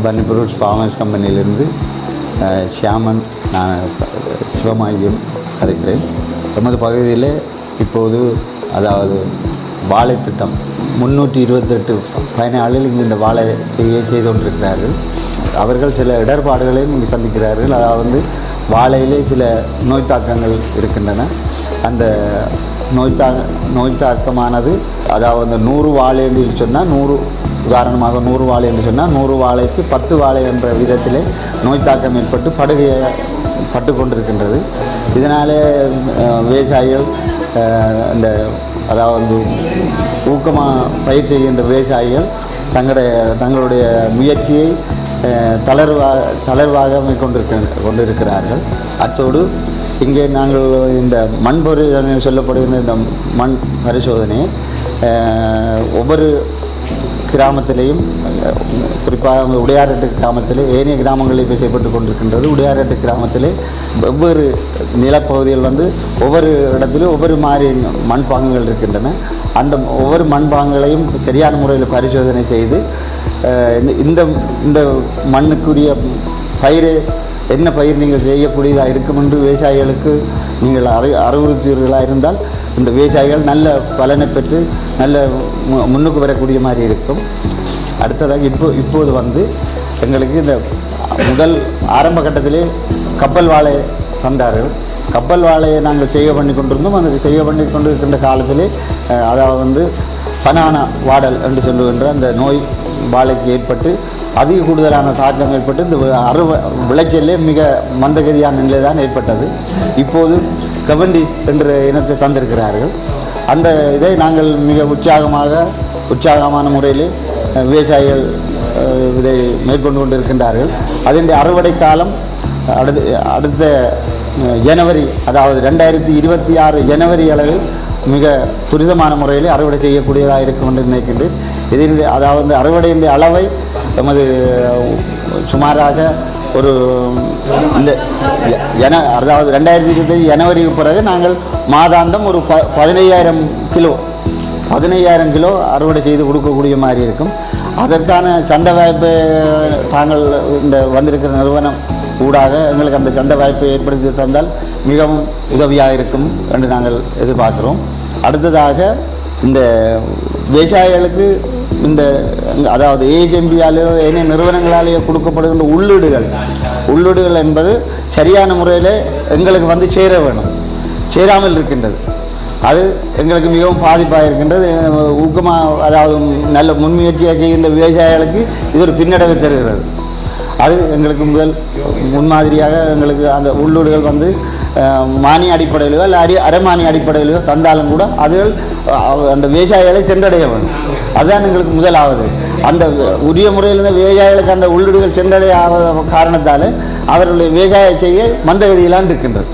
பன்னி fruits farmers கம்பெனியிலிருந்து Xiamen, நான் சிவமாயும் கதைக்கிறேன். நமது பகுதியில் இப்போது அதாவது வாழை திட்டம் 328 பயனாளிகள் இங்கு இந்த வாழை செய்து கொண்டிருக்கிறார்கள். அவர்கள் சில இடர்பாடுகளையும் இங்கு சந்திக்கிறார்கள். அதாவது வாழையிலே சில நோய் தாக்கங்கள் இருக்கின்றன. அந்த நோய் தாக்கமானது அதாவது 100 வாழை என்று சொன்னால் 100 உதாரணமாக 100 வாழை என்று சொன்னால் 100 வாழைக்கு 10 வாழை என்ற விதத்திலே நோய் தாக்கம் ஏற்பட்டு பட்டு கொண்டிருக்கின்றது. இதனாலே விவசாயிகள் இந்த அதாவது ஊக்கமாக பயிர் செய்கின்ற விவசாயிகள் தங்களுடைய முயற்சியை தளர்வாக கொண்டிருக்கிறார்கள். அத்தோடு இங்கே நாங்கள் இந்த மண் பரிசோதனை சொல்லப்படுகின்ற இந்த மண் பரிசோதனை ஒவ்வொரு கிராமத்திலேயும், குறிப்பாக உடையாரெட்டு கிராமத்திலே, ஏனைய கிராமங்களில் இப்போ செய்யப்பட்டு கொண்டிருக்கின்றது. உடையாரெட்டு கிராமத்திலே வெவ்வேறு நிலப்பகுதிகள் ஒவ்வொரு இடத்திலும் ஒவ்வொரு மாதிரி மண்பாங்குகள் இருக்கின்றன. அந்த ஒவ்வொரு மண்பாங்குகளையும் சரியான முறையில் பரிசோதனை செய்து இந்த மண்ணுக்குரிய பயிர் என்ன பயிர் நீங்கள் செய்யக்கூடியதாக இருக்கும் என்று விவசாயிகளுக்கு நீங்கள் அறிவுறுத்துவீர்களாக இருந்தால் இந்த விவசாயிகள் நல்ல பலனை பெற்று நல்ல முன்னுக்கு வரக்கூடிய மாதிரி இருக்கும். அடுத்ததாக இப்போது எங்களுக்கு இந்த முதல் ஆரம்ப கட்டத்திலே கப்பல் வாழை தந்தார்கள். கப்பல் வாழையை நாங்கள் செய்ய பண்ணி கொண்டிருந்தோம். அந்த செய்ய பண்ணி கொண்டிருக்கின்ற காலத்திலே அதாவது பனானா வாடல் என்று சொல்லுகின்ற அந்த நோய் வாழைக்கு ஏற்பட்டு அதிக கூடுதலான தாக்கம் ஏற்பட்டு இந்த விளைச்சலே மிக மந்தகதியான நிலை தான் ஏற்பட்டது. இப்போது கவண்டி என்ற இனத்தை தந்திருக்கிறார்கள். அந்த இதை நாங்கள் மிக உற்சாகமான முறையில் விவசாயிகள் இதை மேற்கொண்டு கொண்டிருக்கின்றார்கள். அதனுடைய அறுவடை காலம் அடுத்த ஜனவரி, அதாவது 2026 ஜனவரி அளவில் மிக துரிதமான முறையில் அறுவடை செய்யக்கூடியதாக இருக்கும் என்று நினைக்கின்றேன். இதில் அதாவது அறுவடையின் அளவை நமது சுமாராக ஒரு இந்த அதாவது 2025 ஜனவரிக்கு பிறகு நாங்கள் மாதாந்தம் ஒரு 15,000 கிலோ அறுவடை செய்து கொடுக்கக்கூடிய மாதிரி இருக்கும். அதற்கான சந்தை வாய்ப்பை தாங்கள் இந்த வந்திருக்கிற நிறுவனம் ஊடாக எங்களுக்கு அந்த சந்தை வாய்ப்பை ஏற்படுத்தி தந்தால் மிகவும் உதவியாக இருக்கும் என்று நாங்கள் எதிர்பார்க்கிறோம். அடுத்ததாக இந்த விவசாயிகளுக்கு இந்த அதாவது ஏஜெம்பியாலேயோ ஏனைய நிறுவனங்களாலேயோ கொடுக்கப்படுகின்ற உள்ளீடுகள் என்பது சரியான முறையில் எங்களுக்கு சேர வேணும். சேராமல் இருக்கின்றது. அது எங்களுக்கு மிகவும் பாதிப்பாக இருக்கின்றது. ஊக்கமாக அதாவது நல்ல முன்முயற்சியாக செய்கின்ற விவசாயிகளுக்கு இது ஒரு பின்னடைவை தருகிறது. அது எங்களுக்கு முன்மாதிரியாக எங்களுக்கு அந்த உள்ளீடுகள் மானிய அடிப்படையிலோ இல்லை அரைமானிய அடிப்படையிலோ தந்தாலும் கூட அதுகள் அந்த விவசாயிகளை சென்றடைய வேண்டும். அதுதான் எங்களுக்கு முதலாவது. அந்த உரிய முறையில் இருந்த விவசாயிகளுக்கு அந்த உள்ளீடுகள் சென்றடைய காரணத்தால் அவர்களுடைய விவசாய செய்ய மந்தகதியிலான் இருக்கின்றது.